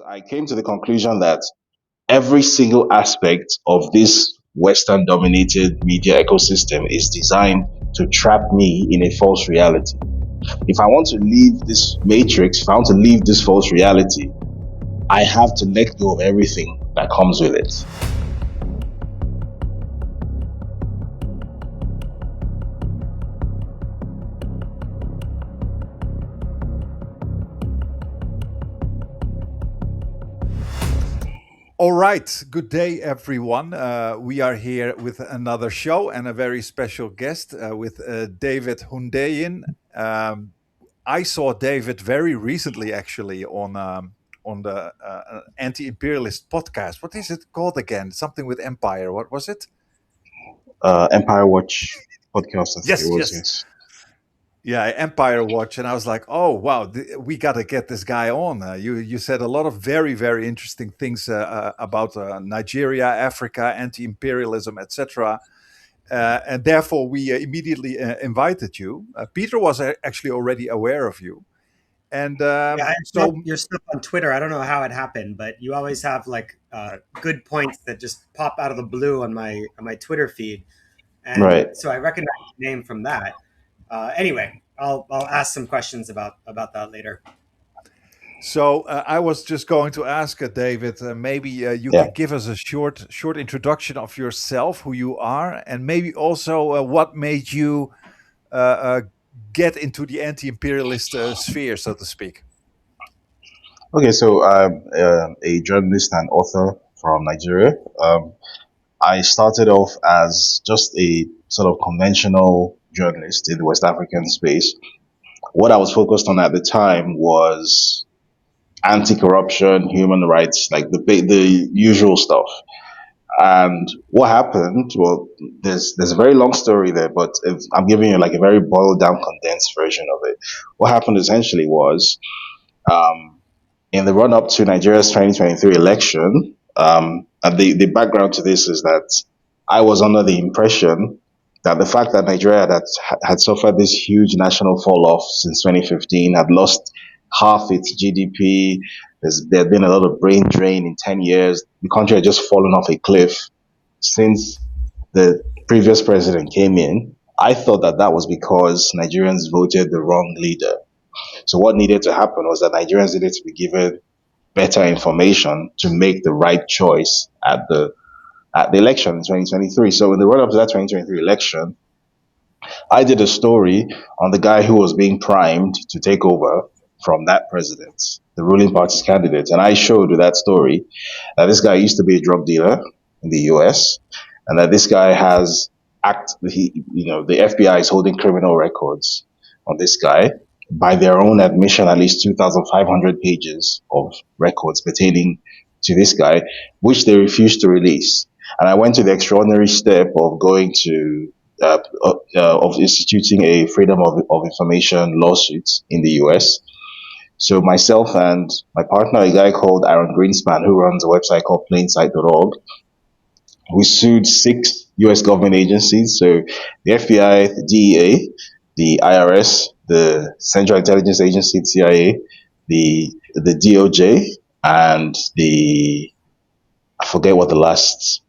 I came to the conclusion that every single aspect of this Western dominated media ecosystem is designed to trap me in a false reality. If I want to leave this matrix, if I want to leave this false reality, I have to let go of everything that comes with it. All right. Good day, everyone. We are here with another show and a very special guest with David Hundeyin. Um, I saw David very recently, actually, on the anti-imperialist podcast. What is it called again? Something with Empire. What was it? Empire Watch podcast, I think it Yes, was, yes. yes. Yeah, Empire Watch, and I was like, "Oh wow, we got to get this guy on." You said a lot of very interesting things about Nigeria, Africa, anti-imperialism, etc. And therefore, we immediately invited you. Peter was actually already aware of you, and Yeah, I saw so your stuff on Twitter. I don't know how it happened, but you always have like good points that just pop out of the blue on my Twitter feed, and Right. so I recognize the name from that. Anyway, I'll ask some questions about that later. I was just going to ask David, maybe you Yeah. could give us a short introduction of yourself, who you are, and maybe also what made you uh, get into the anti-imperialist sphere, so to speak. Okay, so I'm a journalist and author from Nigeria. I started off as just a sort of conventional journalist in the West African space. What I was focused on at the time was anti-corruption, human rights, like the usual stuff. And what happened? Well, there's a very long story there, but if I'm giving you like a very boiled down, condensed version of it. What happened essentially was um, in the run up to Nigeria's 2023 election. And the background to this is that I was under the impression that the fact that Nigeria had suffered this huge national fall off since 2015, had lost half its GDP, there had been a lot of brain drain in 10 years, the country had just fallen off a cliff since the previous president came in. I thought that that was because Nigerians voted the wrong leader. So what needed to happen was that Nigerians needed to be given better information to make the right choice at the election in 2023. So in the run up to that 2023 election, I did a story on the guy who was being primed to take over from that president, the ruling party's candidate, and I showed with that story that this guy used to be a drug dealer in the U.S. and that this guy has the FBI is holding criminal records on this guy. By their own admission, at least 2,500 pages of records pertaining to this guy, which they refused to release. And I went to the extraordinary step of going to of instituting a freedom of information lawsuit in the US. So myself and my partner, a guy called Aaron Greenspan, who runs a website called plainsight.org, we sued six US government agencies. So the FBI, the DEA, the IRS, the Central Intelligence Agency, the CIA, the DOJ, and the I forget what the last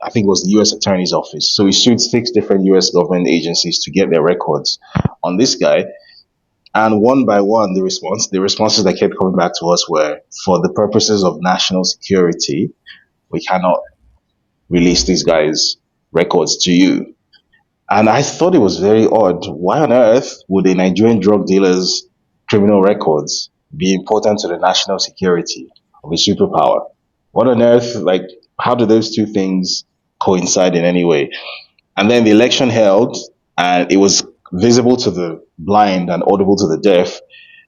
I think it was the US Attorney's Office. So we sued six different US government agencies to get their records on this guy. And one by one, the responses that kept coming back to us were for the purposes of national security, we cannot release these guys' records to you. And I thought it was very odd. Why on earth would a Nigerian drug dealer's criminal records be important to the national security of a superpower? What on earth, like, how do those two things coincide in any way? And then the election held, and it was visible to the blind and audible to the deaf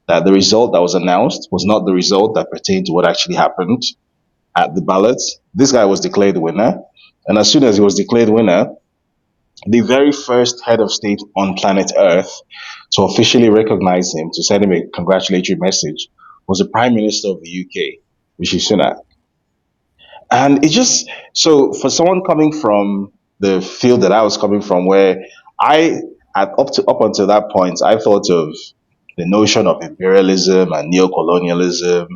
that the result that was announced was not the result that pertained to what actually happened at the ballots. This guy was declared the winner. And as soon as he was declared winner, the very first head of state on planet Earth to officially recognize him, to send him a congratulatory message, was the Prime Minister of the UK, Rishi Sunak. And it just so for someone coming from the field that I was coming from, where I up until that point, I thought of the notion of imperialism and neocolonialism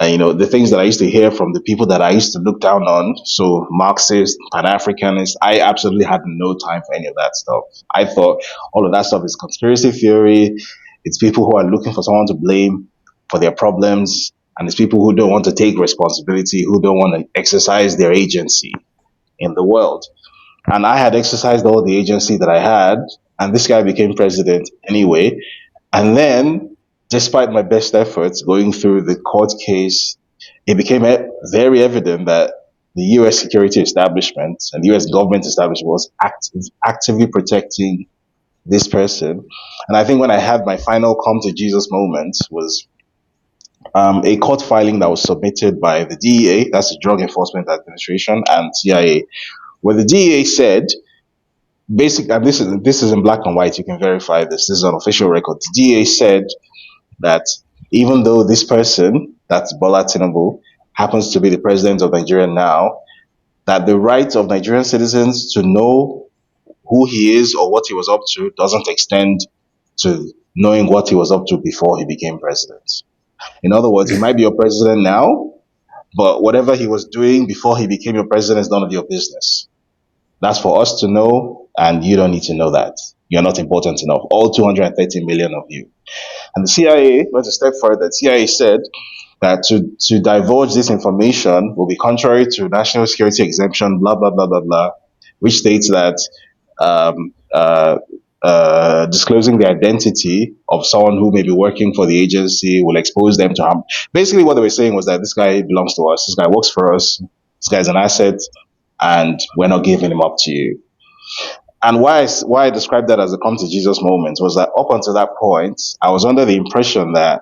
And the things that I used to hear from the people that I used to look down on, so Marxists, Pan-Africanists, I absolutely had no time for any of that stuff. I thought all of that stuff is conspiracy theory. It's people who are looking for someone to blame for their problems, and it's people who don't want to take responsibility, who don't want to exercise their agency in the world. And I had exercised all the agency that I had, and this guy became president anyway. And then, despite my best efforts going through the court case, it became very evident that the US security establishment and the US government establishment was actively protecting this person. And I think when I had my final come to Jesus moment was a court filing that was submitted by the DEA, that's the Drug Enforcement Administration, and CIA, where the DEA said, basically, and this is in black and white, you can verify this. This is an official record. The DEA said that even though this person, that's Bola Tinubu, happens to be the president of Nigeria now, that the right of Nigerian citizens to know who he is or what he was up to doesn't extend to knowing what he was up to before he became president. In other words, he might be your president now, but whatever he was doing before he became your president is none of your business. That's for us to know, and you don't need to know that. You're not important enough. All 230 million of you. And the CIA went a step further. The CIA said that to divulge this information will be contrary to national security exemption, blah, blah, blah, blah, blah, which states that um, uh, disclosing the identity of someone who may be working for the agency will expose them to harm. Basically, what they were saying was that this guy belongs to us. This guy works for us. This guy's an asset, and we're not giving him up to you. And why I described that as a come to Jesus moment was that up until that point, I was under the impression that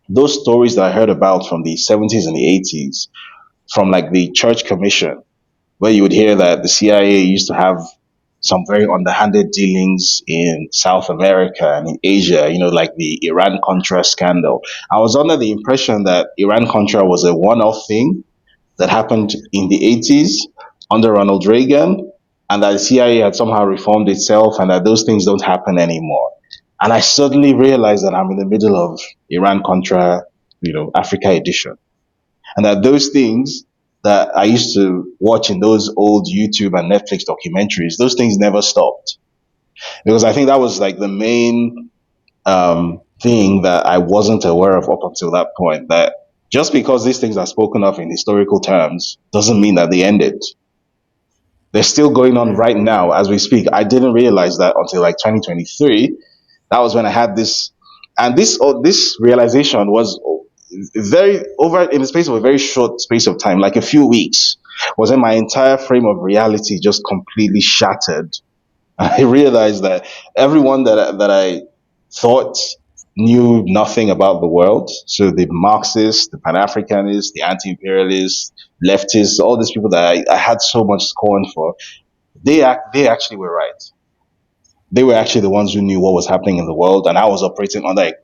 those stories that I heard about from the 70s and the 80s, from like the Church Commission, where you would hear that the CIA used to have some very underhanded dealings in South America and in Asia, like the Iran Contra scandal. I was under the impression that Iran Contra was a one off thing that happened in the 80s under Ronald Reagan, and that the CIA had somehow reformed itself and that those things don't happen anymore. And I suddenly realized that I'm in the middle of Iran Contra, Africa edition. And that those things that I used to watch in those old YouTube and Netflix documentaries, those things never stopped. Because I think that was like the main thing that I wasn't aware of up until that point. That just because these things are spoken of in historical terms doesn't mean that they ended. They're still going on Mm. right now as we speak. I didn't realize that until like 2023. That was when I had this, and this realization was very over in the space of a very short space of time, like a few weeks, was when my entire frame of reality just completely shattered. I realized that everyone that I thought knew nothing about the world, so the Marxists, the Pan-Africanists, the anti-imperialists, leftists, all these people that I had so much scorn for, they actually were right. They were actually the ones who knew what was happening in the world, and I was operating under a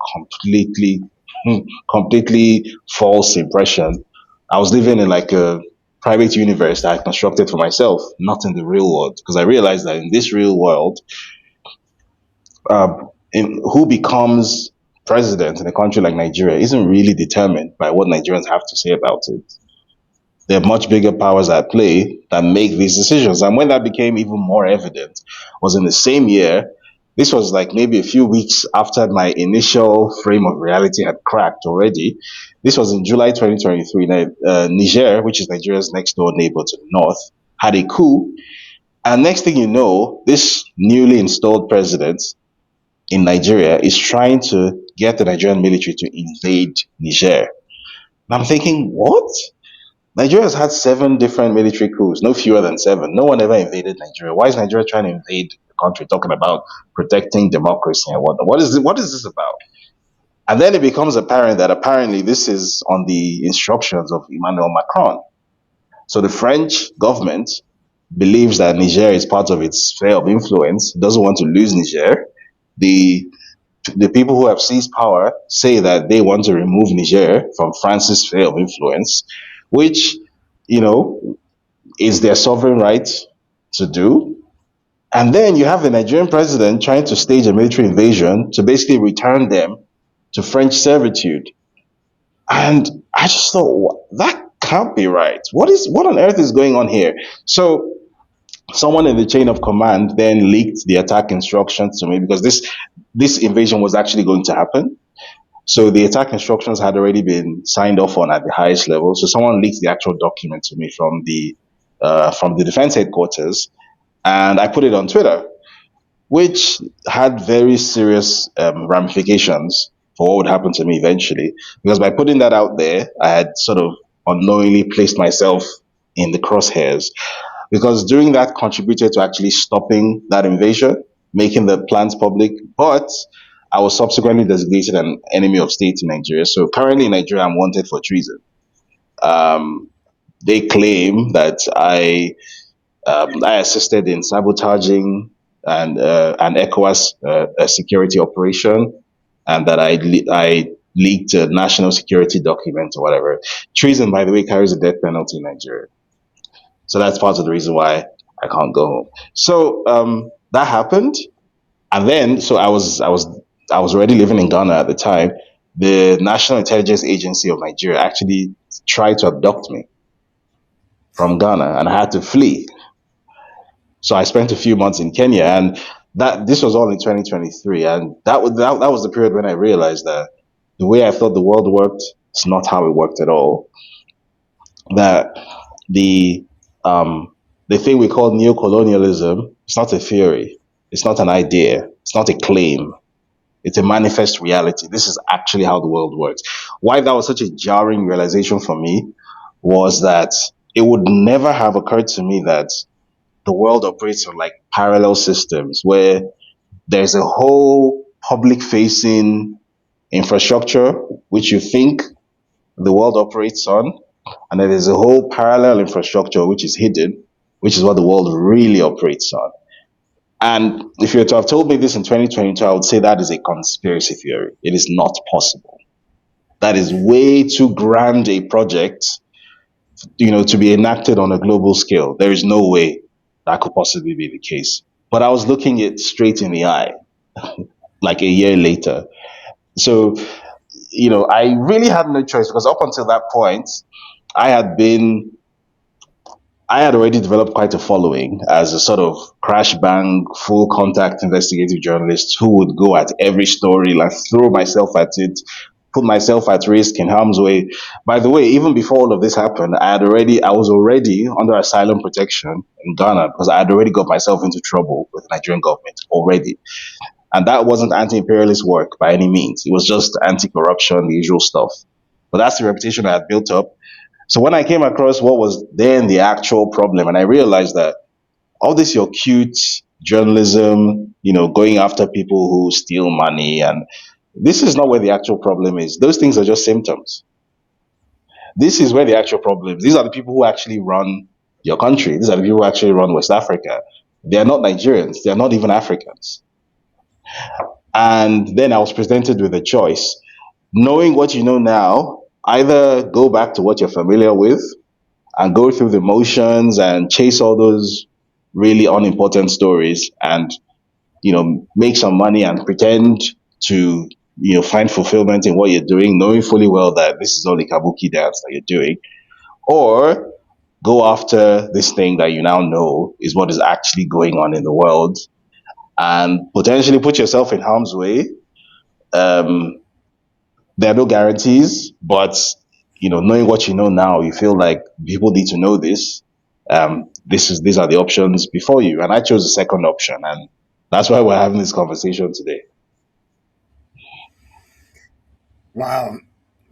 completely false impression. I was living in like a private universe that I constructed for myself, not in the real world, because I realized that in this real world, in who becomes president in a country like Nigeria isn't really determined by what Nigerians have to say about it. There are much bigger powers at play that make these decisions. And when that became even more evident was in the same year. This was like maybe a few weeks after my initial frame of reality had cracked already. This was in July 2023. Niger, which is Nigeria's next door neighbor to the north, had a coup. And next thing you know, this newly installed president in Nigeria is trying to get the Nigerian military to invade Niger. And I'm thinking, what? Nigeria has had 7 different military coups, no fewer than 7. No one ever invaded Nigeria. Why is Nigeria trying to invade the country, talking about protecting democracy and whatnot? What is this about? And then it becomes apparent that apparently this is on the instructions of Emmanuel Macron. So the French government believes that Niger is part of its sphere of influence, doesn't want to lose Niger. The the people who have seized power say that they want to remove Niger from France's sphere of influence, which, you know, is their sovereign right to do. And then you have the Nigerian president trying to stage a military invasion to basically return them to French servitude. And I just thought that can't be right. What on earth is going on here? So someone in the chain of command then leaked the attack instructions to me because this invasion was actually going to happen. So the attack instructions had already been signed off on at the highest level. So someone leaked the actual document to me from the defense headquarters, and I put it on Twitter, which had very serious ramifications for what would happen to me eventually. Because by putting that out there, I had sort of unknowingly placed myself in the crosshairs. Because doing that contributed to actually stopping that invasion, making the plans public. But I was subsequently designated an enemy of state in Nigeria. So currently in Nigeria, I'm wanted for treason. Um, they claim that I assisted in sabotaging an ECOWAS a security operation, and that I leaked a national security document or whatever. Treason, by the way, carries a death penalty in Nigeria, so that's part of the reason why I can't go home. So that happened, and then I was already living in Ghana at the time. The National Intelligence Agency of Nigeria actually tried to abduct me from Ghana, and I had to flee. So I spent a few months in Kenya, and that this was all in 2023, and that was the period when I realized that the way I thought the world worked is not how it worked at all. That the um, the thing we call neo-colonialism, it's not a theory, it's not an idea, it's not a claim, it's a manifest reality. This is actually how the world works. Why that was such a jarring realization for me was that it would never have occurred to me that the world operates on like parallel systems where there's a whole public facing infrastructure which you think the world operates on, and then there's a whole parallel infrastructure which is hidden, which is what the world really operates on. And if you were to have told me this in 2022, I would say that is a conspiracy theory. It is not possible. That is way too grand a project, to be enacted on a global scale. There is no way that could possibly be the case. But I was looking it straight in the eye like a year later. So, I really had no choice because up until that point, I had been I had already developed quite a following as a sort of crash bang, full contact investigative journalist who would go at every story, like throw myself at it, put myself at risk in harm's way. By the way, even before all of this happened, I was already under asylum protection in Ghana because I had already got myself into trouble with the Nigerian government already. And that wasn't anti-imperialist work by any means. It was just anti-corruption, the usual stuff. But that's the reputation I had built up. So when I came across what was then the actual problem, and I realized that all this your cute journalism, going after people who steal money, and this is not where the actual problem is. Those things are just symptoms. This is where the actual problem is. These are the people who actually run your country. These are the people who actually run West Africa. They are not Nigerians. They are not even Africans. And then I was presented with a choice. Knowing what you know now, either go back to what you're familiar with and go through the motions and chase all those really unimportant stories and make some money and pretend to find fulfillment in what you're doing, knowing fully well that this is only kabuki dance that you're doing, or go after this thing that you now know is what is actually going on in the world and potentially put yourself in harm's way. um, there are no guarantees, but knowing what you know now, you feel like people need to know this. These are the options before you, and I chose the second option, and that's why we're having this conversation today. Wow.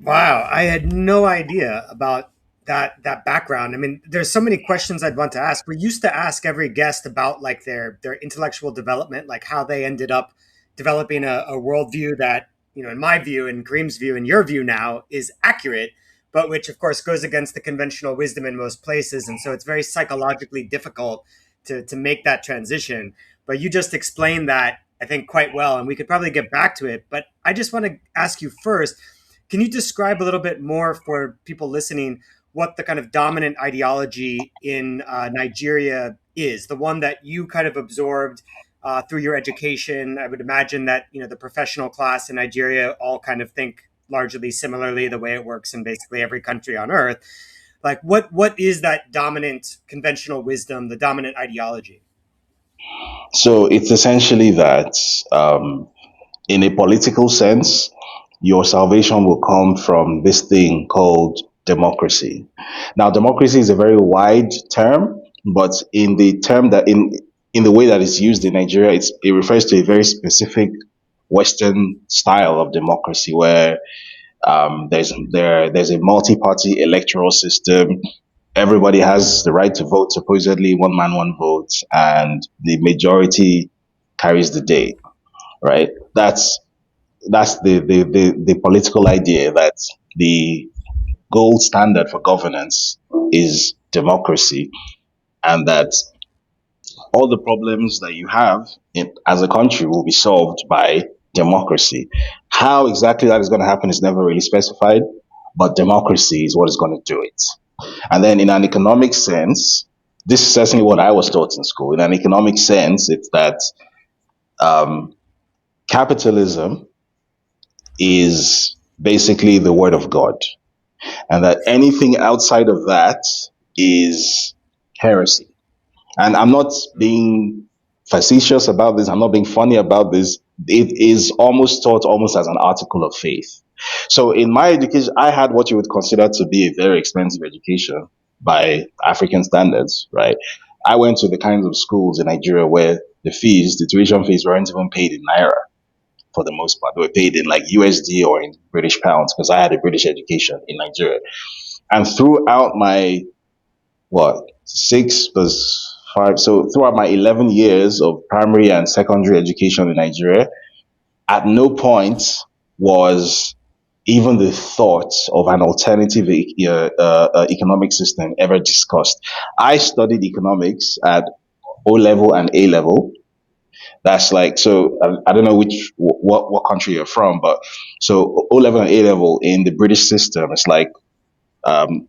Wow. I had no idea about that background. I mean, there's so many questions I'd want to ask. We used to ask every guest about like their intellectual development, like how they ended up developing a worldview that, in my view, in Kareem's view, and your view now is accurate, but which of course goes against the conventional wisdom in most places. And so it's very psychologically difficult to make that transition. But you just explained that, I think, quite well, and we could probably get back to it. But I just want to ask you first, can you describe a little bit more for people listening what the kind of dominant ideology in Nigeria is, the one that you kind of absorbed through your education? I would imagine that the professional class in Nigeria all kind of think largely similarly the way it works in basically every country on earth. Like, what is that dominant conventional wisdom, the dominant ideology? So it's essentially that, in a political sense, your salvation will come from this thing called democracy. Now, democracy is a very wide term, but in the way that it's used in Nigeria, it refers to a very specific Western style of democracy where there's a multi-party electoral system. Everybody has the right to vote, supposedly one man, one vote, and the majority carries the day, right? That's the political idea that the gold standard for governance is democracy, and that all the problems that you have as a country will be solved by democracy. How exactly that is going to happen is never really specified, but democracy is what is going to do it. And then, in an economic sense, this is certainly what I was taught in school. In an economic sense, it's that um, capitalism is basically the word of God, and that anything outside of that is heresy. And I'm not being facetious about this, I'm not being funny about this. It is almost taught almost as an article of faith. So in my education, I had what you would consider to be a very expensive education by African standards, right? I went to the kinds of schools in Nigeria where the tuition fees weren't even paid in naira for the most part. They were paid in like USD or in British pounds because I had a British education in Nigeria. And throughout my what 6 plus 5, so throughout my 11 years of primary and secondary education in Nigeria, at no point was even the thought of an alternative economic system ever discussed. I studied economics at O level and A level. That's like, so I don't know what country you're from, but so O level and A level in the British system, it's like, um,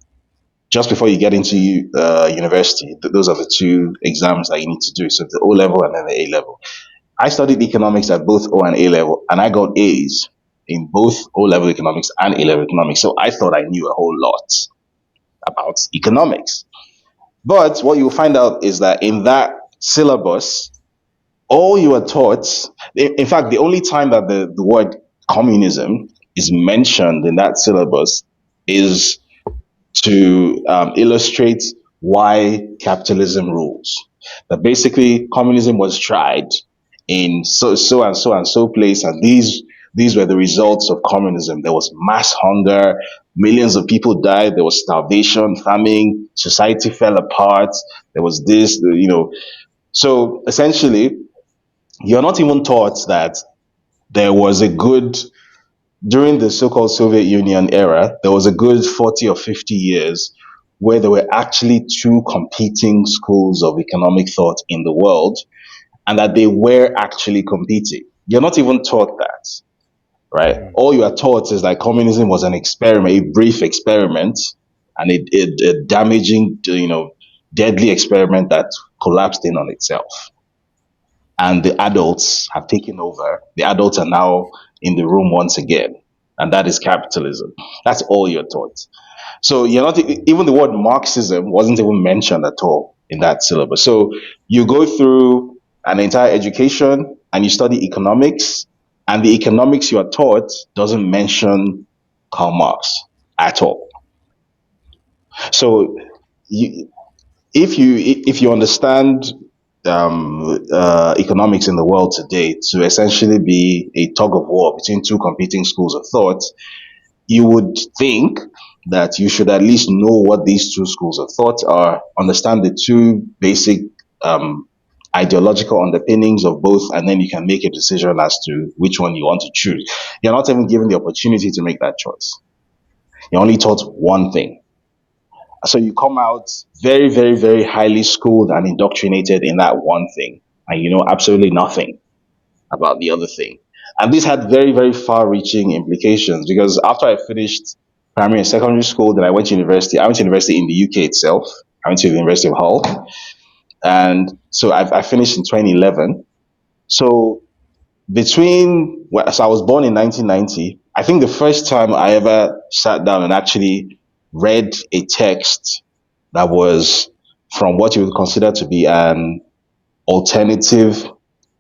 just before you get into university, those are the two exams that you need to do. So the O level and then the A level. I studied economics at both O and A level, and I got A's in both O level economics and A level economics. So I thought I knew a whole lot about economics. But what you'll find out is that in that syllabus, all you are taught, in fact, the only time that the word communism is mentioned in that syllabus is to illustrate why capitalism rules. That basically communism was tried in so and so place, and these were the results of communism. There was mass hunger, millions of people died, there was starvation, famine, society fell apart, there was this, So essentially, you're not even taught that there was a good during the so-called Soviet Union era, there was a good 40 or 50 years where there were actually two competing schools of economic thought in the world, and that they were actually competing. You're not even taught that, right? Hmm. All you are taught is that communism was an experiment, a brief experiment, and a damaging, deadly experiment that collapsed in on itself. And the adults have taken over. The adults are now in the room once again, and that is capitalism. That's all you're taught. So you're not even the word Marxism wasn't even mentioned at all in that syllabus. So you go through an entire education and you study economics, and the economics you are taught doesn't mention Karl Marx at all. So you, if you understand economics in the world today to essentially be a tug of war between two competing schools of thought, you would think that you should at least know what these two schools of thought are, understand the two basic um, ideological underpinnings of both, and then you can make a decision as to which one you want to choose. You're not even given the opportunity to make that choice. You're only taught one thing. So you come out very, very, very highly schooled and indoctrinated in that one thing, and you know absolutely nothing about the other thing. And this had very, very far reaching implications because after I finished primary and secondary school, then I went to university. I went to university in the UK itself. I went to the University of Hull. And so I finished in 2011. So so I was born in 1990. I think the first time I ever sat down and actually read a text that was from what you would consider to be an alternative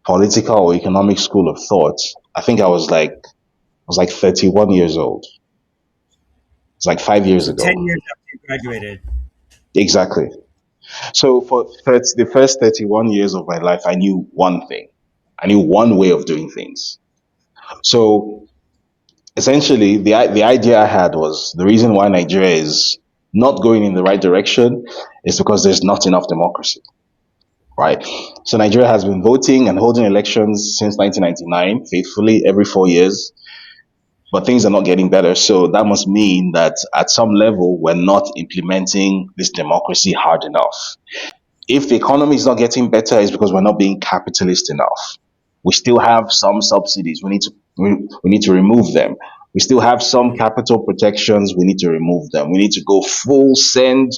political or economic school of thought, I think I was like 31 years old. It's like 5 years So 10 ago. years after you graduated. Exactly. So for the first 31 years of my life, I knew one thing. I knew one way of doing things. So essentially, the idea I had was the reason why Nigeria is not going in the right direction is because there's not enough democracy, right? So Nigeria has been voting and holding elections since 1999, faithfully every 4 years, but things are not getting better. So that must mean that at some level, we're not implementing this democracy hard enough. If the economy is not getting better, it's because we're not being capitalist enough. We still have some subsidies. We need to remove them. We still have some Mhm. capital protections. We need to remove them. We need to go full send,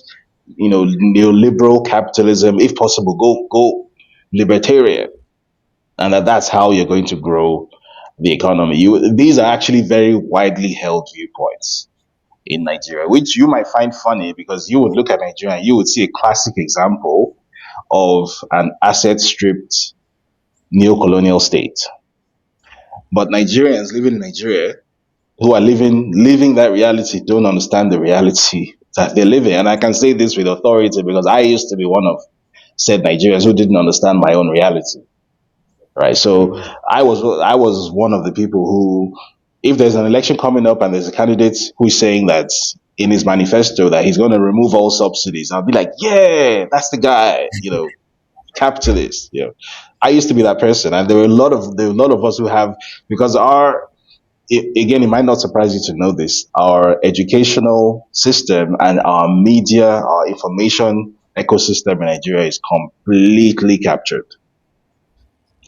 neoliberal capitalism. If possible, go libertarian, and that's how you're going to grow the economy. These are actually very widely held viewpoints in Nigeria, which you might find funny because you would look at Nigeria and you would see a classic example of an asset stripped neo-colonial state. But Nigerians living in Nigeria who are living that reality don't understand the reality that they're living. And I can say this with authority because I used to be one of said Nigerians who didn't understand my own reality. Right. So Mhm. I was one of the people who, if there's an election coming up and there's a candidate who's saying that in his manifesto that he's going to remove all subsidies, I'll be like, yeah, that's the guy. Capitalist. I used to be that person, and there were a lot of us who have, because again, it might not surprise you to know this, our educational system and our media, our information ecosystem in Nigeria is completely captured.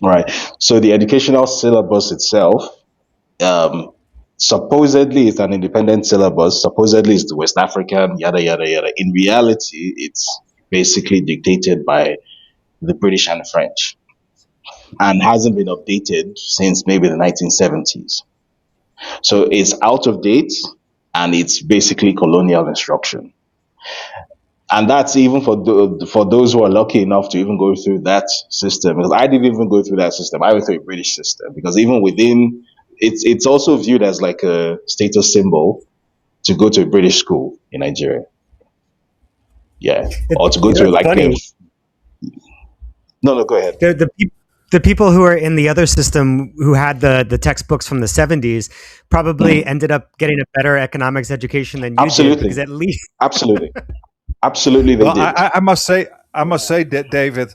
Right. So the educational syllabus itself, um, supposedly it's an independent syllabus. Supposedly it's the West African, yada yada yada. In reality, it's basically dictated by the British and the French, and hasn't been updated since maybe the 1970s. So it's out of date, and it's basically colonial instruction. And that's even for those who are lucky enough to even go through that system. Because I didn't even go through that system. I went through a British system. Because even within, it's also viewed as like a status symbol to go to a British school in Nigeria. Yeah, or to go You know, to it's like a, funny. no, no, go ahead. The people who are in the other system who had the textbooks from the 70s probably Mhm. ended up getting a better economics education than you did because Absolutely, at least absolutely, absolutely, they Well, did. I must say that David.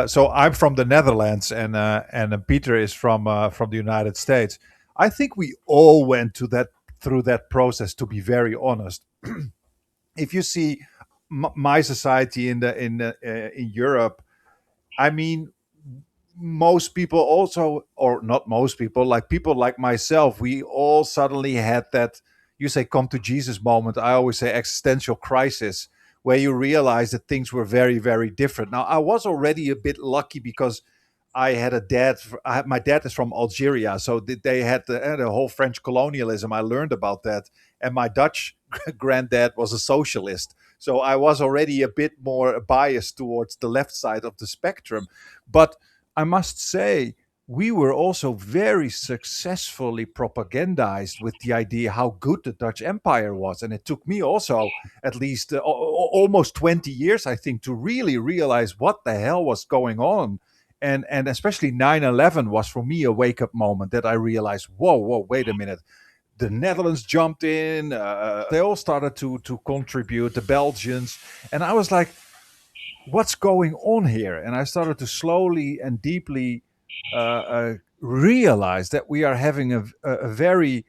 So I'm from the Netherlands, and Peter is from the United States. I think we all went to that through that process. To be very honest, if you see my society in Europe, I mean, most people also, or not most people, like people like myself, we all suddenly had that, you say, come to Jesus moment. I always say existential crisis, where you realize that things were very, very different. Now, I was already a bit lucky because I had a dad. My dad is from Algeria, so they had the whole French colonialism. I learned about that, and my Dutch granddad was a socialist, so I was already a bit more biased towards the left side of the spectrum. But I must say, we were also very successfully propagandized with the idea how good the Dutch Empire was. And it took me also at least almost 20 years, I think, to really realize what the hell was going on. And especially 9/11 was for me a wake up moment that I realized, whoa, wait a minute. The Netherlands jumped in. They all started to contribute. The Belgians, and I was like, what's going on here? And I started to slowly and deeply realize that we are having a very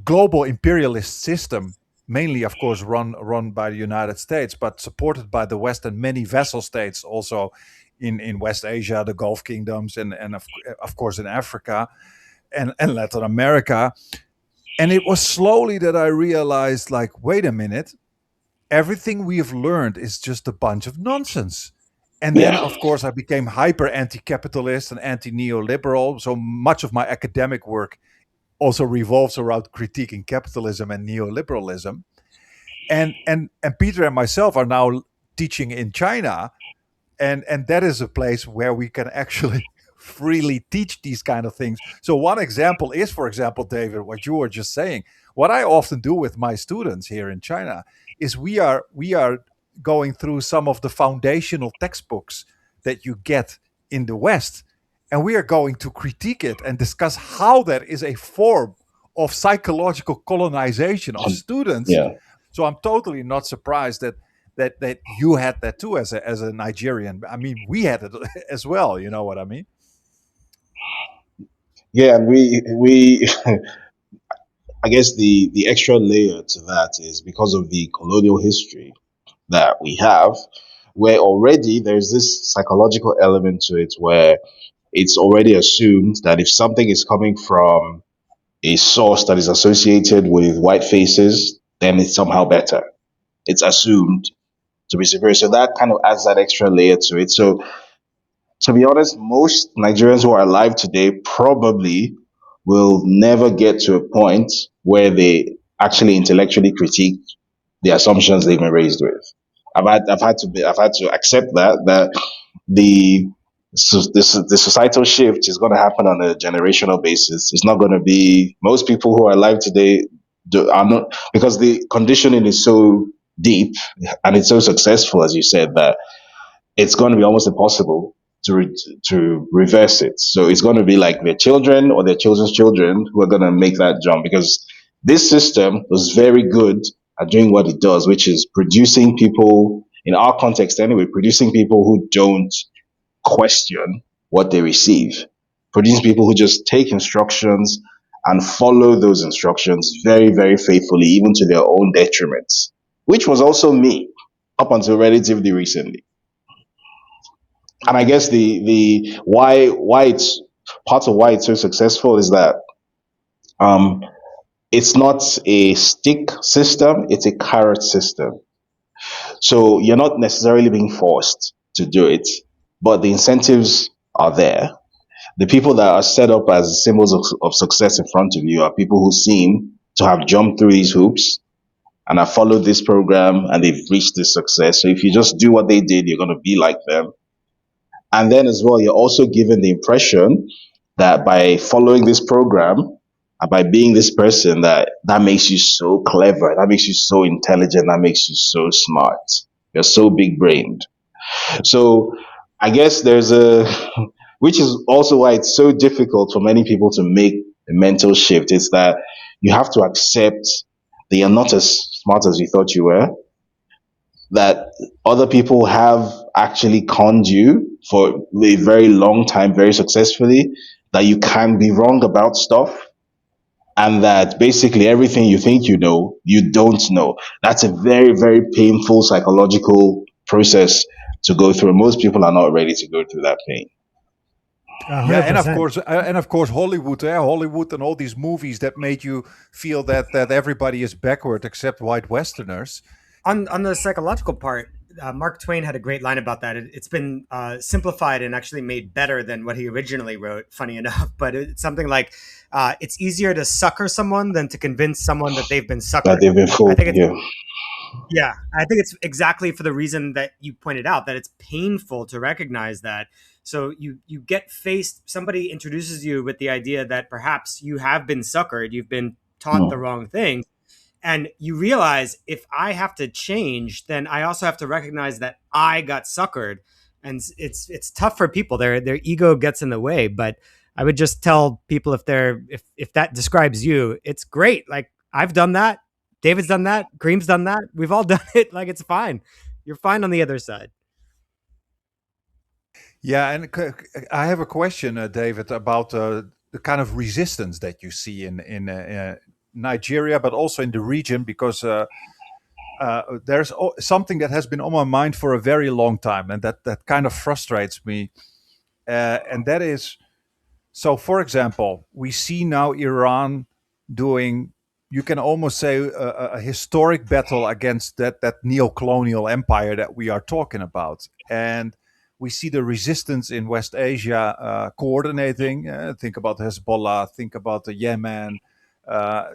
global imperialist system, mainly, of course, run by the United States, but supported by the West and many vassal states also in West Asia, the Gulf kingdoms, and of course in Africa and Latin America. And it was slowly that I realized, like, wait a minute, everything we've learned is just a bunch of nonsense. And then, Yeah. of course, I became hyper anti capitalist and anti neoliberal. So much of my academic work also revolves around critiquing capitalism and neoliberalism. And Peter and myself are now teaching in China, and that is a place where we can actually freely teach these kind of things. So one example is, for example, David, what you were just saying. What I often do with my students here in China is we are going through some of the foundational textbooks that you get in the West, and we are going to critique it and discuss how that is a form of psychological colonization of students. Yeah. So I'm totally not surprised that you had that too as a Nigerian. I mean, we had it as well. You know what I mean? Yeah, and we I guess the extra layer to that is because of the colonial history that we have, where already there's this psychological element to it where it's already assumed that if something is coming from a source that is associated with white faces, then it's somehow better. It's assumed to be superior. So that kind of adds that extra layer to it. So to be honest, most Nigerians who are alive today probably will never get to a point where they actually intellectually critique the assumptions they've been raised with. I've had to accept that the the societal shift is going to happen on a generational basis. It's not going to be most people who are alive today are not, because the conditioning is so deep and it's so successful, as you said, that it's going to be almost impossible to reverse it. So it's going to be like their children or their children's children who are going to make that jump, because this system was very good at doing what it does, which is producing people, in our context anyway, producing people who don't question what they receive, producing people who just take instructions and follow those instructions very, very faithfully, even to their own detriments, which was also me up until relatively recently. And I guess the why it's part of why it's so successful is that um, it's not a stick system; it's a carrot system. So you're not necessarily being forced to do it, but the incentives are there. The people that are set up as symbols of success in front of you are people who seem to have jumped through these hoops and have followed this program and they've reached this success. So if you just do what they did, you're going to be like them. And then as well, you're also given the impression that by following this program and by being this person, that makes you so clever, that makes you so intelligent, that makes you so smart. You're so big brained. So I guess there's a, which is also why it's so difficult for many people to make a mental shift. It's that you have to accept that you're not as smart as you thought you were, that other people have actually conned you for a very long time, very successfully, that you can be wrong about stuff, and that basically everything you think you know, you don't know. That's a very, very painful psychological process to go through. Most people are not ready to go through that pain. A Yeah, hundred percent. and of course, Hollywood, and all these movies that made you feel that everybody is backward except white Westerners. On the psychological part, Mark Twain had a great line about that. It's been simplified and actually made better than what he originally wrote. Funny enough, but it's something like it's easier to sucker someone than to convince someone that they've been That suckered. they've been I fooled. think it's Yeah. Yeah, I think it's exactly for the reason that you pointed out, that it's painful to recognize that. So you get faced, somebody introduces you with the idea that perhaps you have been suckered, you've been taught the Hmm. wrong thing, and you realize if I have to change, then I also have to recognize that I got suckered, and it's tough for people. Their ego gets in the way. But I would just tell people, if that describes you, it's great. Like, I've done that, David's done that, Cream's done that. We've all done it. Like, it's fine. You're fine on the other side. Yeah, and I have a question, David, about the kind of resistance that you see in Nigeria, but also in the region, because there's something that has been on my mind for a very long time, and that kind of frustrates me, and that is, so. For example, we see now Iran doing, you can almost say, a historic battle against that neo-colonial empire that we are talking about, and we see the resistance in West Asia coordinating. Think about Hezbollah, think about the Yemen, Uh,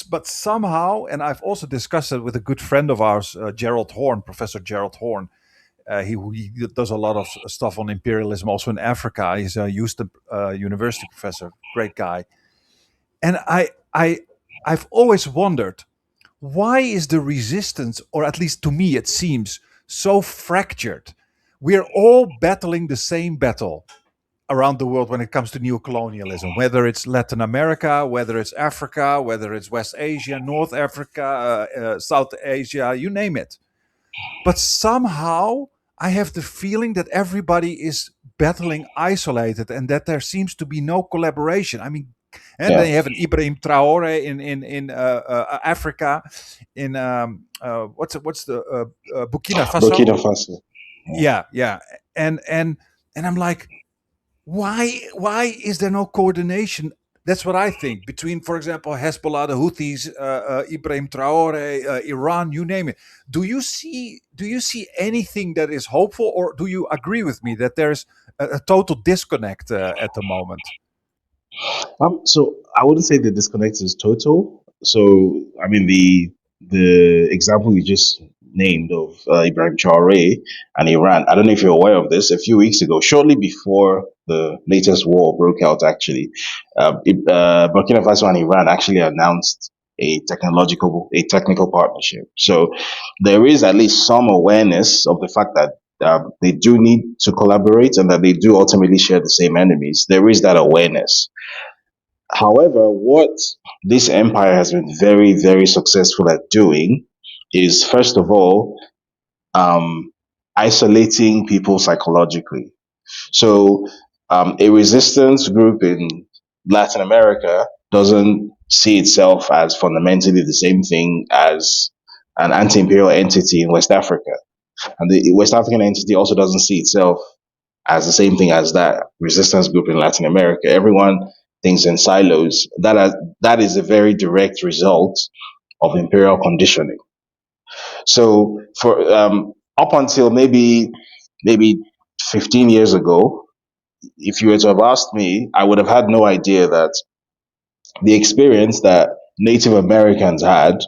but somehow, and I've also discussed it with a good friend of ours, Gerald Horn, Professor Gerald Horn. He does a lot of stuff on imperialism also in Africa. He's a Houston University professor, great guy. And I've always wondered, why is the resistance, or at least to me it seems, so fractured? We're all battling the same battle around the world when it comes to neocolonialism, whether it's Latin America, whether it's Africa, whether it's West Asia, North Africa, South Asia, you name it. But somehow I have the feeling that everybody is battling isolated and that there seems to be no collaboration. I mean, and Yeah. then you have an Ibrahim Traore in Africa, in what's the Burkina Faso. Burkina Faso. Yeah. Yeah, and I'm like, why is there no coordination? That's what I think, between, for example, Hezbollah, the Houthis, Ibrahim Traore, Iran, you name it. Do you see anything that is hopeful, or do you agree with me that there's a total disconnect at the moment? So I wouldn't say the disconnect is total. So I mean the example you just named of Ibrahim Traore and Iran. I don't know if you're aware of this. A few weeks ago, shortly before the latest war broke out, actually, Burkina Faso and Iran actually announced a technical partnership. So there is at least some awareness of the fact that. They do need to collaborate and that they do ultimately share the same enemies. There is that awareness. However, what this empire has been very, very successful at doing is, first of all, um, isolating people psychologically. So, a resistance group in Latin America doesn't see itself as fundamentally the same thing as an anti imperial entity in West Africa. And the West African entity also doesn't see itself as the same thing as that resistance group in Latin America. Everyone thinks in silos. That is a very direct result of imperial conditioning. So for up until maybe 15 years ago, if you were to have asked me, I would have had no idea that the experience that Native Americans had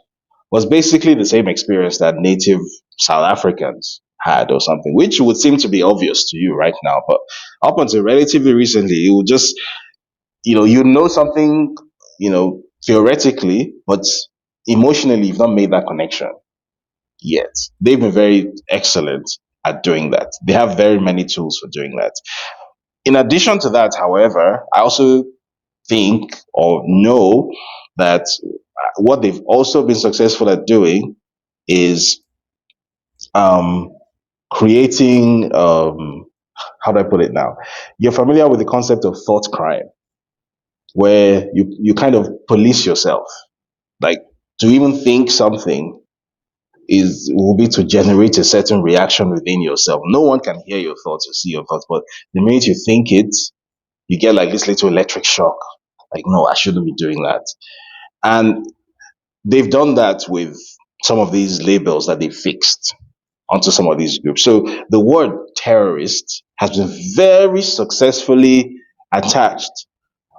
was basically the same experience that Native South Africans had or something, which would seem to be obvious to you right now. But up until relatively recently, it would just, you know something, theoretically, but emotionally, you've not made that connection yet. They've been very excellent at doing that. They have very many tools for doing that. In addition to that, however, I also think or know that what they've also been successful at doing is um, creating, how do I put it now? You're familiar with the concept of thought crime, where you kind of police yourself. Like, to even think something will be to generate a certain reaction within yourself. No one can hear your thoughts or see your thoughts, but the minute you think it, you get like this little electric shock. Like, no, I shouldn't be doing that. And they've done that with some of these labels that they fixed onto some of these groups. So the word terrorist has been very successfully attached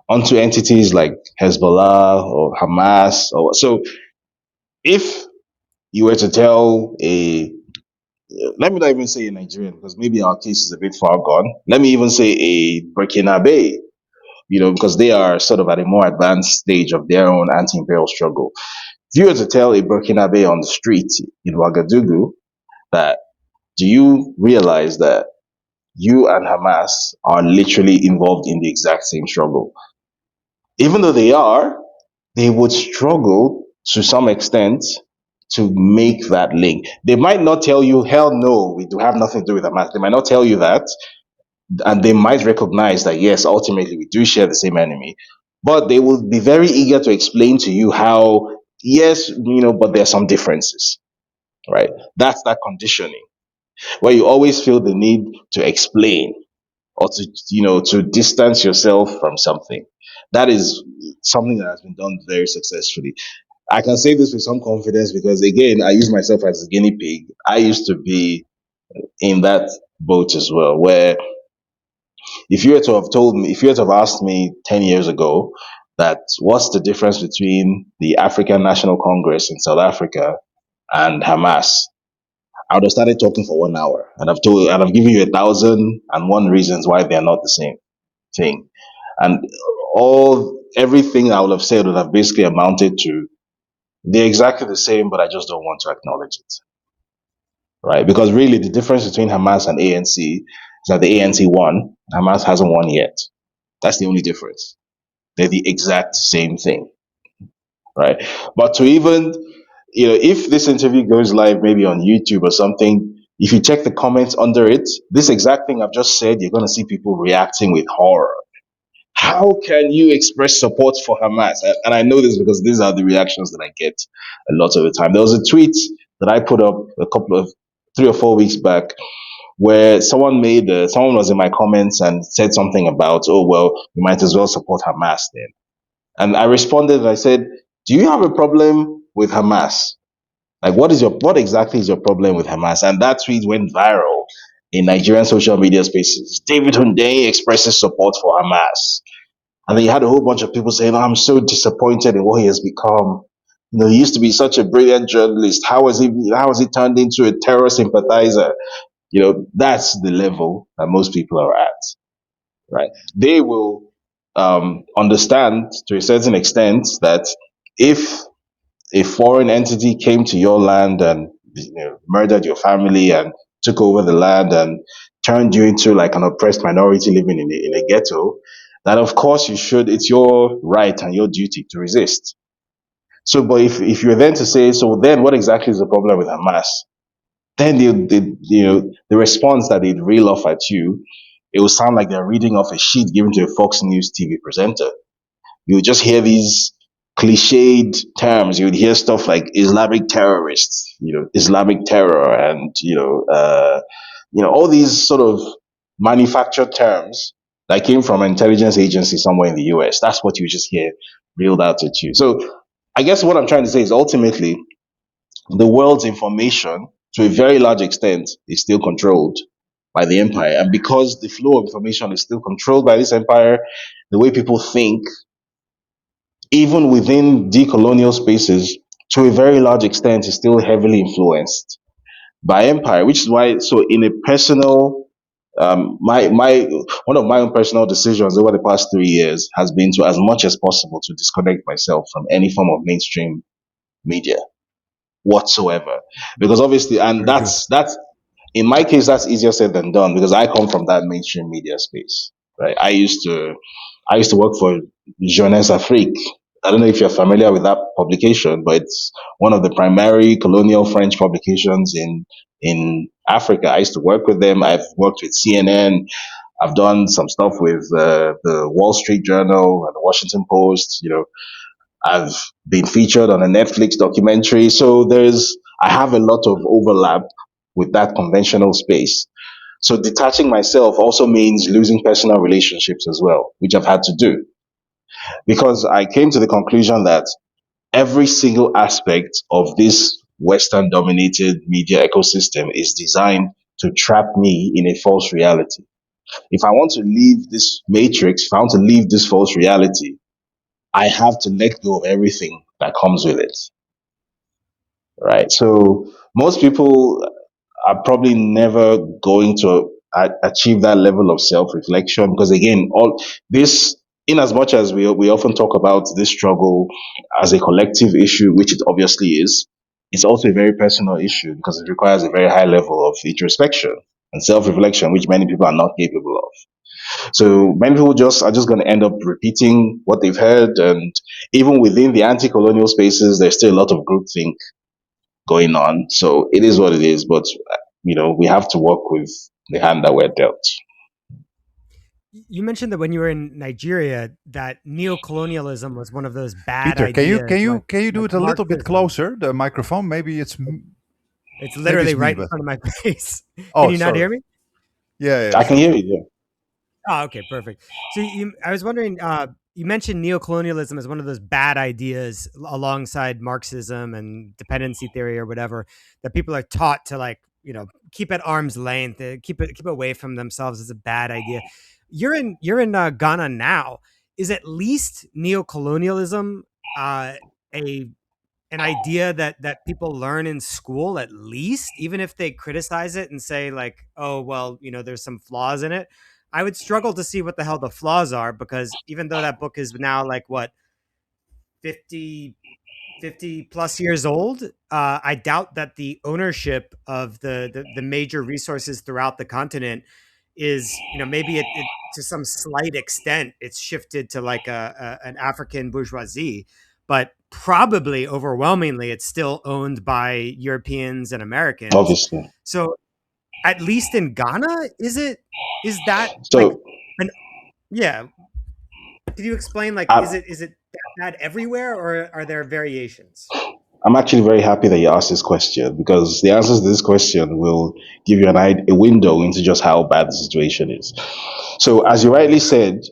onto entities like Hezbollah or Hamas. So if you were to tell let me not even say a Nigerian, because maybe our case is a bit far gone. Let me even say a Burkinabe, because they are sort of at a more advanced stage of their own anti-imperial struggle. If you were to tell a Burkinabe on the street in Ouagadougou that, do you realize that you and Hamas are literally involved in the exact same struggle? Even though they would struggle to some extent to make that link. They might not tell you, hell no, we do have nothing to do with Hamas. They might not tell you that, and they might recognize that, yes, ultimately we do share the same enemy, but they will be very eager to explain to you how, yes, but there are some differences, right? That's that conditioning where you always feel the need to explain or to distance yourself from something. That is something that has been done very successfully. I can say this with some confidence because, again, I use myself as a guinea pig. I used to be in that boat as well, where if you were to have asked me 10 years ago, that what's the difference between the African National Congress in South Africa and Hamas, I would have started talking for 1 hour, and I've given you 1,001 reasons why they are not the same thing, and everything I would have said would have basically amounted to they're exactly the same, but I just don't want to acknowledge it, right? Because really, the difference between Hamas and ANC is that the ANC won, Hamas hasn't won yet. That's the only difference. They're the exact same thing, right? But to even, if this interview goes live maybe on YouTube or something, if you check the comments under it, this exact thing I've just said, you're going to see people reacting with horror. How can you express support for Hamas? And I know this because these are the reactions that I get a lot of the time. There was a tweet that I put up a couple of 3 or 4 weeks back where someone was in my comments and said something about, oh, well, you might as well support Hamas then. And I responded and I said, do you have a problem with Hamas? Like, what exactly is your problem with Hamas? And that tweet went viral in Nigerian social media spaces. David Hundeyin expresses support for Hamas. And then you had a whole bunch of people saying, oh, I'm so disappointed in what he has become. He used to be such a brilliant journalist. How has he turned into a terror sympathizer? That's the level that most people are at, right? They will understand to a certain extent that if a foreign entity came to your land and murdered your family and took over the land and turned you into like an oppressed minority living in a ghetto, that of course it's your right and your duty to resist. So, but if you're then to say, so then what exactly is the problem with Hamas? Then the response that they'd reel off at you, it will sound like they're reading off a sheet given to a Fox News TV presenter. You would just hear these cliched terms. You would hear stuff like Islamic terrorists, Islamic terror, and all these sort of manufactured terms that came from an intelligence agency somewhere in the US. That's what you just hear reeled out at you. So I guess what I'm trying to say is ultimately the world's information, to a very large extent, is still controlled by the empire. And because the flow of information is still controlled by this empire, the way people think, even within decolonial spaces, to a very large extent, is still heavily influenced by empire, which is why, so in a personal, my one of my own personal decisions over the past 3 years has been to, as much as possible, to disconnect myself from any form of mainstream media whatsoever, because obviously, and Very good. that's in my case, that's easier said than done because I come from that mainstream media space, right? I used to work for Jeunesse Afrique. I don't know if you're familiar with that publication, but it's one of the primary colonial French publications in Africa. I used to work with them. I've worked with CNN. I've done some stuff with the Wall Street Journal and the Washington Post. I've been featured on a Netflix documentary. So I have a lot of overlap with that conventional space. So detaching myself also means losing personal relationships as well, which I've had to do because I came to the conclusion that every single aspect of this Western dominated media ecosystem is designed to trap me in a false reality. If I want to leave this matrix, if I want to leave this false reality, I have to let go of everything that comes with it. Right. So most people are probably never going to achieve that level of self-reflection because again, all this, in as much as we often talk about this struggle as a collective issue, which it obviously is, it's also a very personal issue because it requires a very high level of introspection and self-reflection, which many people are not capable of. So many people are just going to end up repeating what they've heard, and even within the anti-colonial spaces, there's still a lot of groupthink going on. So it is what it is, but we have to work with the hand that we're dealt. You mentioned that when you were in Nigeria, that neocolonialism was one of those bad Peter, can you ideas, can you can you do like it a little bit Marxism. closer? The microphone. It's Maybe literally it's me, right in but front of my face. Can oh, you not sorry. hear me? Yeah, yeah, I can sure, hear sure. you. Oh, okay, perfect. So I was wondering, you mentioned neocolonialism as one of those bad ideas alongside Marxism and dependency theory or whatever that people are taught to keep at arm's length, keep away from themselves as a bad idea. You're in Ghana now. is at least neocolonialism uh, a an idea that people learn in school, at least, even if they criticize it and say like, oh well, there's some flaws in it. I would struggle to see what the hell the flaws are, because even though that book is now like what, 50 50 plus years old, I doubt that the ownership of the major resources throughout the continent is, maybe it to some slight extent it's shifted to like an African bourgeoisie, but probably overwhelmingly it's still owned by Europeans and Americans. Obviously. So at least in Ghana, is that like So an yeah? Could you explain, like, is I, it that bad everywhere, or are there variations? I'm actually very happy that you asked this question because the answers to this question will give you a window into just how bad the situation is. So, as you rightly said,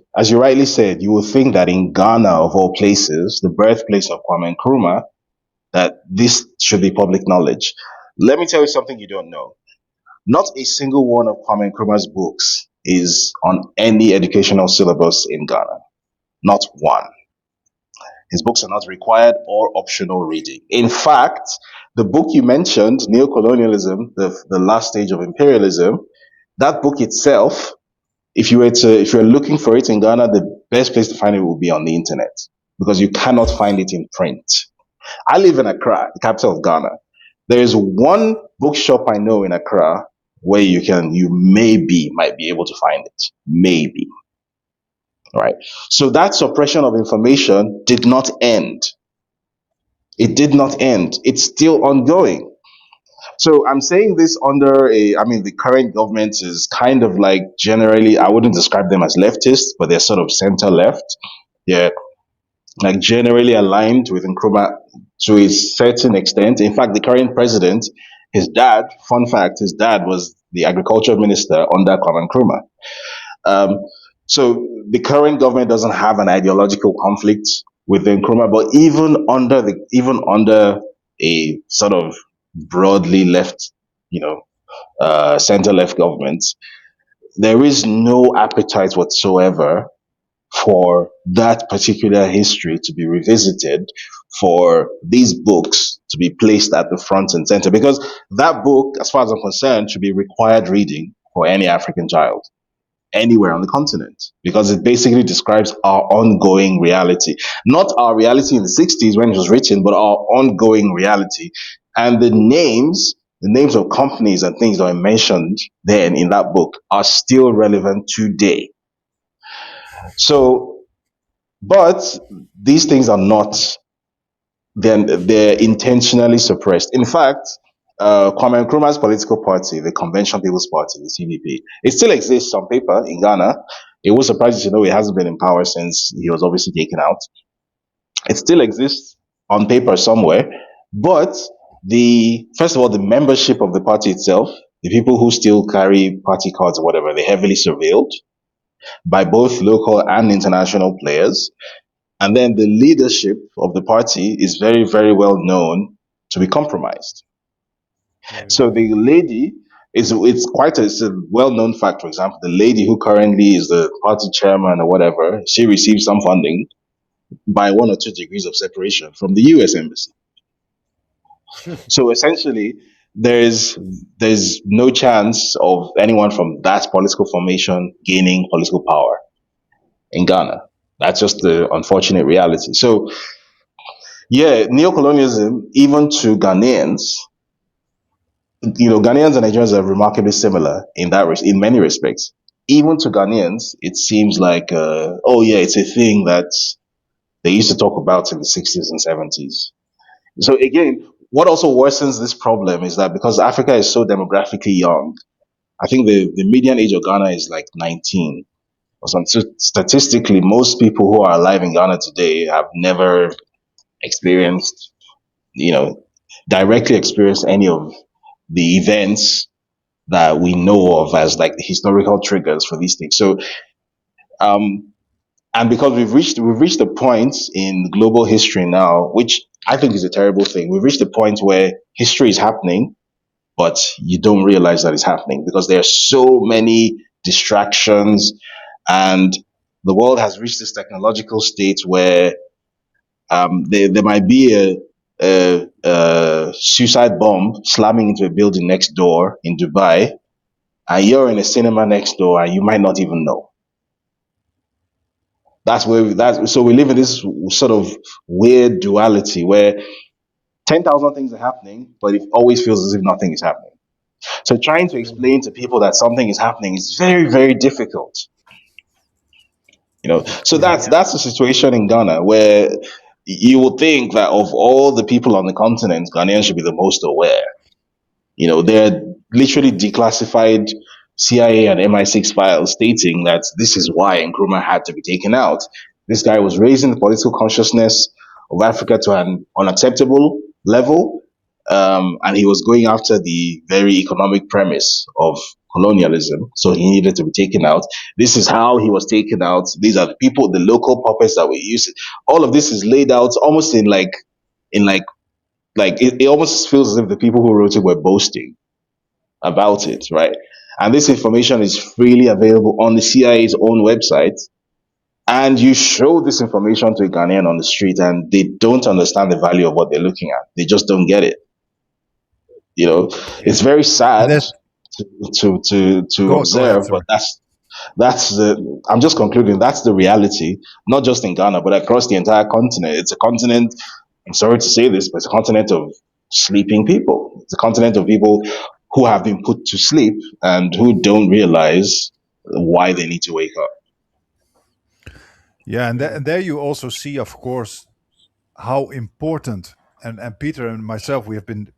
you will think that in Ghana, of all places, the birthplace of Kwame Nkrumah, that this should be public knowledge. Let me tell you something you don't know. Not a single one of Kwame Nkrumah's books is on any educational syllabus in Ghana. Not one. His books are not required or optional reading. In fact, the book you mentioned, Neocolonialism, the last stage of imperialism, that book itself, if you're looking for it in Ghana, the best place to find it will be on the internet because you cannot find it in print. I live in Accra, the capital of Ghana. There is one bookshop I know in Accra where you maybe might be able to find it. Maybe. Right. So that suppression of information did not end. It did not end. It's still ongoing. So I'm saying this I mean, the current government is kind of like generally, I wouldn't describe them as leftists, but they're sort of center left. They're like generally aligned with Nkrumah to a certain extent. In fact, the current president, his dad, fun fact, his dad was the agriculture minister under Kwame Nkrumah. Um, so the current government doesn't have an ideological conflict with Nkrumah, but even under a sort of broadly left, you know, center left government, there is no appetite whatsoever for that particular history to be revisited, for these books to be placed at the front and center, because that book, as far as I'm concerned, should be required reading for any African child anywhere on the continent because it basically describes our ongoing reality. Not our reality in the 60s when it was written, but our ongoing reality. And the names of companies and things that I mentioned then in that book are still relevant today. So, but these things are not, they're intentionally suppressed. In fact, Kwame Nkrumah's political party, the Convention People's Party, the CPP, it still exists on paper in Ghana. It will surprise you to know it hasn't been in power since he was obviously taken out. It still exists on paper somewhere, but the first of all, the membership of the party itself, the people who still carry party cards or whatever, they're heavily surveilled by both local and international players. And then the leadership of the party is very, very well known to be compromised. So Mm. the lady it's a well-known fact. For example, the lady who currently is the party chairman or whatever, she received some funding by 1 or 2 degrees of separation from the U.S. embassy. So essentially, there's no chance of anyone from that political formation gaining political power in Ghana. That's just the unfortunate reality. So yeah, neocolonialism, even to Ghanaians, Ghanaians and Nigerians are remarkably similar in many respects. Even to Ghanaians, it seems like, oh yeah, it's a thing that they used to talk about in the 60s and 70s. So again, what also worsens this problem is that because Africa is so demographically young, I think the median age of Ghana is like 19 or something. So statistically, most people who are alive in Ghana today have never experienced, you know, directly experienced any of the events that we know of as like the historical triggers for these things. So, um, and because we've reached a point in global history now, which I think is a terrible thing. We've reached a point where history is happening, but you don't realize that it's happening because there are so many distractions and the world has reached this technological state where there might be a suicide bomb slamming into a building next door in Dubai, and you're in a cinema next door, and you might not even know. So we live in this sort of weird duality where 10,000 things are happening, but it always feels as if nothing is happening. So trying to explain to people that something is happening is very, very difficult. So Yeah. that's the situation in Ghana where you would think that of all the people on the continent, Ghanaians should be the most aware. They're literally declassified CIA and MI6 files stating that this is why Nkrumah had to be taken out. This guy was raising the political consciousness of Africa to an unacceptable level, and he was going after the very economic premise of colonialism. So he needed to be taken out. This is how he was taken out. These are the people, the local puppets that were used. All of this is laid out almost in like it almost feels as if the people who wrote it were boasting about it, right? And this information is freely available on the CIA's own website. And you show this information to a Ghanaian on the street, and they don't understand the value of what they're looking at. They just don't get it. You know, Yeah. it's very And sad that to go ahead, observe, but sorry. that's the I'm just concluding that's the reality, not just in Ghana, but across the entire continent. It's a continent, I'm sorry to say this, but it's a continent of sleeping people. It's a continent of people who have been put to sleep and who don't realize why they need to wake up. Yeah, and there you also see, of course, how important, and Peter and myself, we have been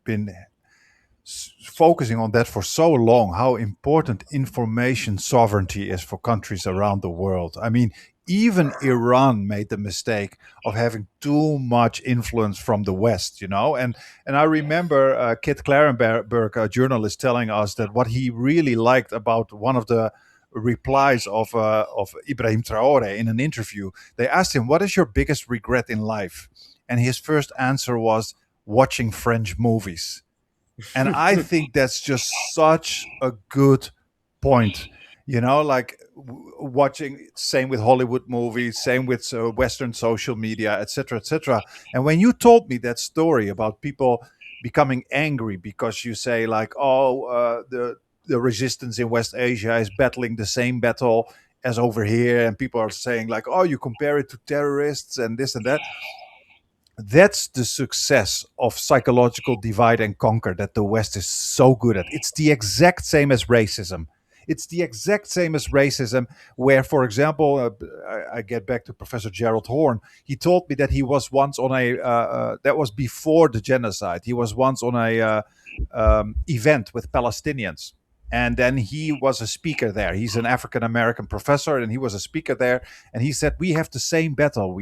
focusing on that for so long, how important information sovereignty is for countries around the world. I mean, even Iran made the mistake of having too much influence from the West, and I remember Kit Clarenberg, a journalist, telling us that what he really liked about one of the replies of Ibrahim Traore in an interview. They asked him, "What is your biggest regret in life?" And his first answer was watching French movies. And I think that's just such a good point. Like watching, same with Hollywood movies, same with Western social media, etc., etc. And when you told me that story about people becoming angry because you say like, oh, the resistance in West Asia is battling the same battle as over here, and people are saying like, oh, you compare it to terrorists and this and that. That's the success of psychological divide and conquer that the West is so good at. It's the exact same as racism. It's the exact same as racism, where, for example, I get back to Professor Gerald Horn. He told me that he was once on that was before the genocide. He was once on a event with Palestinians. And then he was a speaker there. He's an African American professor, and he was a speaker there. And he said, "We have the same battle.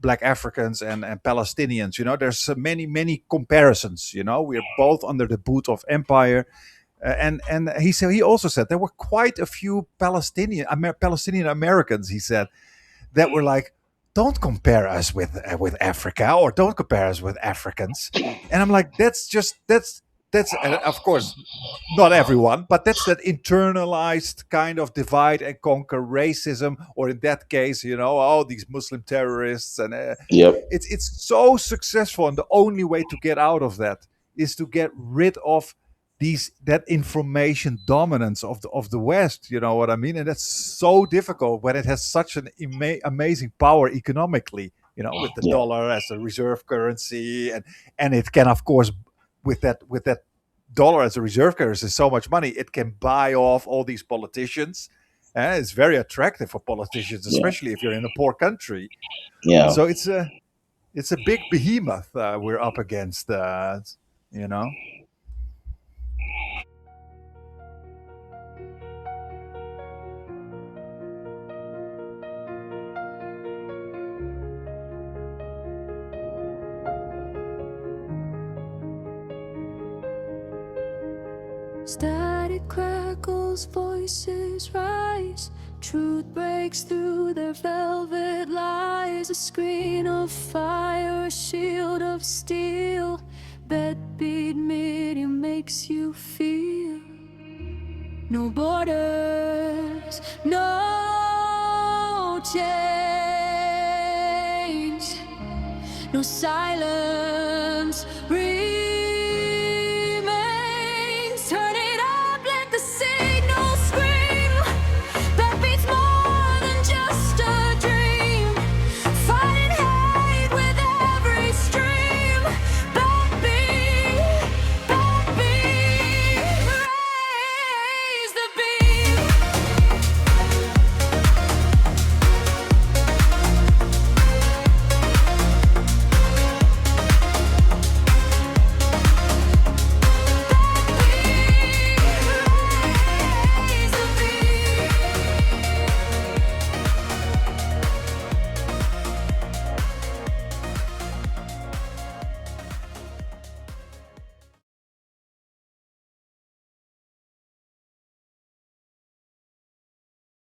Black Africans and Palestinians. There's many, many comparisons. We're both under the boot of empire." And he also said there were quite a few Palestinian Americans. He said that were like, "Don't compare us with Africa, or don't compare us with Africans." And I'm like, that's and of course not everyone, but that's that internalized kind of divide and conquer racism, or in that case, all these Muslim terrorists, and Yep. it's so successful. And the only way to get out of that is to get rid of that information dominance of the West. You know what I mean? And that's so difficult when it has such an amazing power economically. With the Yeah. dollar as a reserve currency, and it can, of course, with that dollar as a reserve currency, so much money, it can buy off all these politicians. And it's very attractive for politicians, Yeah. especially if you're in a poor country. Yeah. So it's a big behemoth we're up against. You know. Static crackles, voices rise. Truth breaks through their velvet lies. A screen of fire, a shield of steel. Bedbeat medium makes you feel no borders, no change, no silence